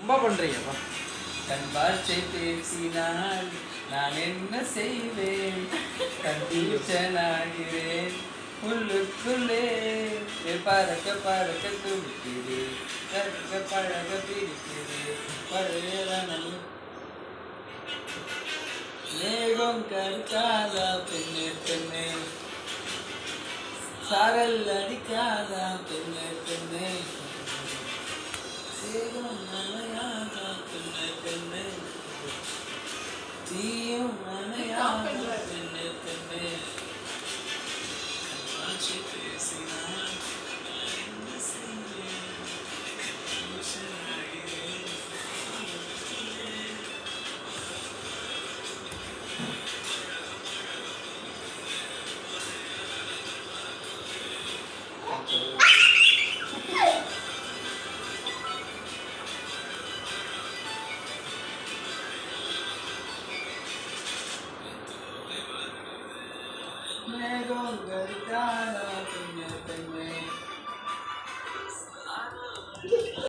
ரொம்ப பண்றீங்கப்பா. கண் பார்த்தை பேசினால் நான் என்ன செய்வேன்? கன்ஃபியூஷன் ஆகிறேன் உள்ளுக்குள்ளே. பறக்க பறக்க துடிக்குது, கற்க பழக பிடிக்குது, பழையதானம் மேகம் கருக்காதா பெண்ணே பெண்ணே, சாரல் அடிக்காதா பெண்ணே பெண்ணே, சேகம் நனையாதா பெண்ணே பெண்ணே, தீயும் நனையாதா பெண்ணே பெண்ணே. கண்காட்சி பேசினால் நான் என்ன செய்வேன்? கன்ஃபியூஷன் ஆகிறேன். மேகம் கருக்காதா பெண்ணே